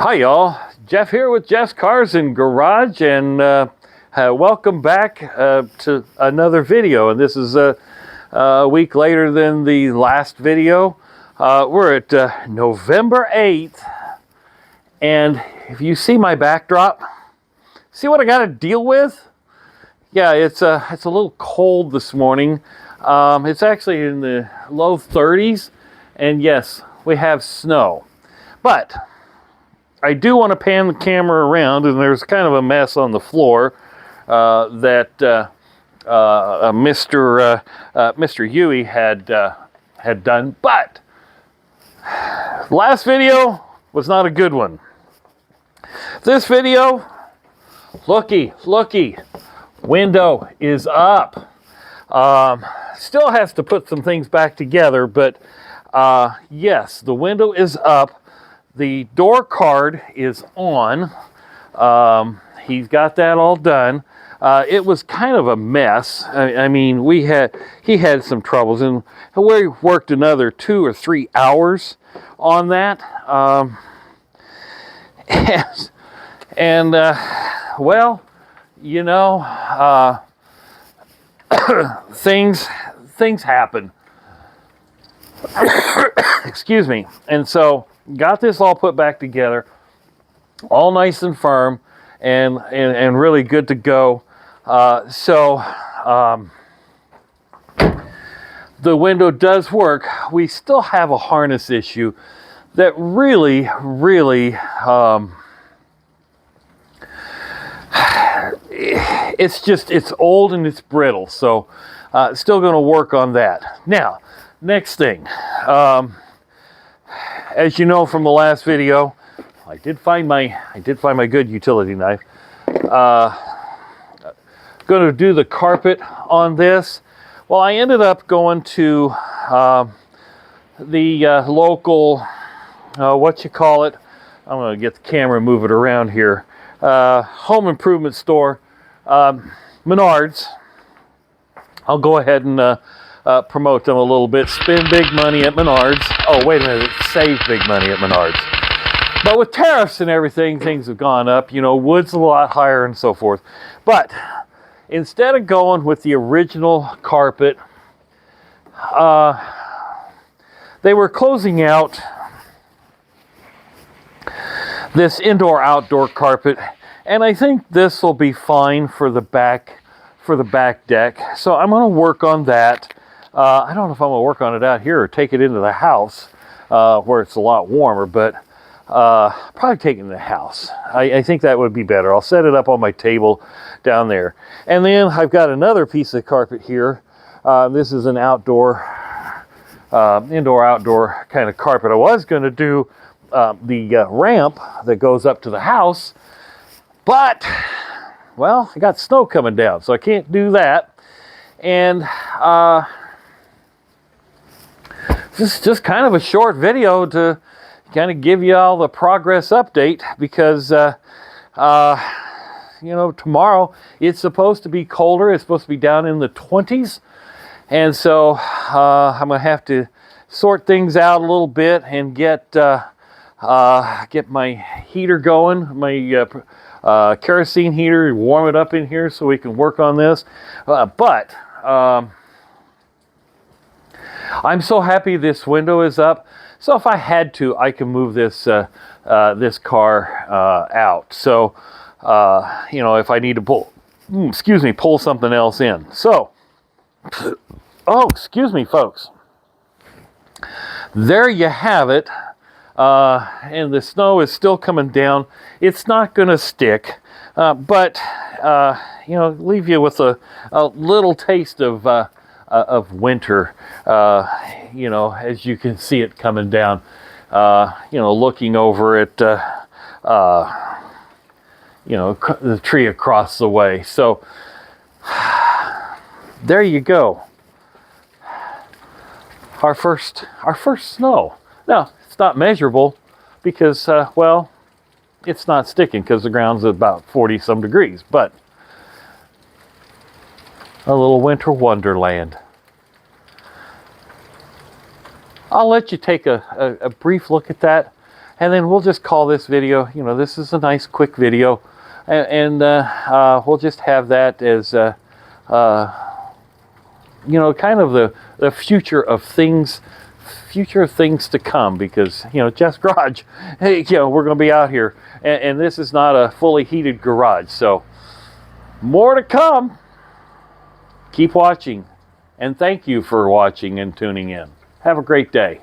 Hi y'all, Jeff here with Jeff's Cars and Garage, and welcome back to another video. And this is a week later than the last video. We're at November 8th, and if you see my backdrop, see what I got to deal with? Yeah, it's a little cold this morning. It's actually in the low 30s, and yes, we have snow. But I do want to pan the camera around, and there's kind of a mess on the floor that Mr. Huey had done. But last video was not a good one. This video, looky, window is up. Still has to put some things back together, but yes, the window is up. The door card is on. He's got that all done. It was kind of a mess. I mean, he had some troubles, and we worked another 2 or 3 hours on that. Well, you know, things happen. Excuse me. And so got this all put back together, all nice and firm, and really good to go. The window does work. We still have a harness issue that really it's old and it's brittle, so still going to work on that. Now, next thing, as you know from the last video, I did find my good utility knife. Going to do the carpet on this. Well, I ended up going to the local, what you call it? I'm going to get the camera and move it around here. Home improvement store, Menards. I'll go ahead and promote them a little bit. Spend big money at Menards. Oh, wait a minute. Save big money at Menards. But with tariffs and everything, things have gone up. You know, wood's a lot higher and so forth. But instead of going with the original carpet, they were closing out this indoor-outdoor carpet, and I think this will be fine for the back deck. So I'm going to work on that. I don't know if I'm going to work on it out here or take it into the house where it's a lot warmer, but probably take it in the house. I think that would be better. I'll set it up on my table down there. And then I've got another piece of carpet here. This is an indoor-outdoor kind of carpet. I was going to do the ramp that goes up to the house, but, well, I got snow coming down, so I can't do that. And this is just kind of a short video to kind of give you all the progress update, because you know, tomorrow it's supposed to be colder. It's supposed to be down in the 20s, and so I'm gonna have to sort things out a little bit and get my heater going, my kerosene heater, warm it up in here so we can work on this. But I'm so happy this window is up. So if I had to, I can move this this car out. So you know, if I need to pull something else in. So, oh, excuse me, folks. There you have it. And the snow is still coming down. It's not going to stick, but you know, leave you with a little taste of winter. You know, as you can see it coming down. You know, looking over at you know, the tree across the way. So there you go. Our first snow. Now, it's not measurable because, well, it's not sticking because the ground's about 40 some degrees, but a little winter wonderland. I'll let you take a brief look at that. And then we'll just call this video, you know, this is a nice quick video. And we'll just have that as, you know, kind of the future of things to come, because, you know, Jeff's garage, hey, you know, we're going to be out here, and this is not a fully heated garage, so more to come. Keep watching, and thank you for watching and tuning in. Have a great day.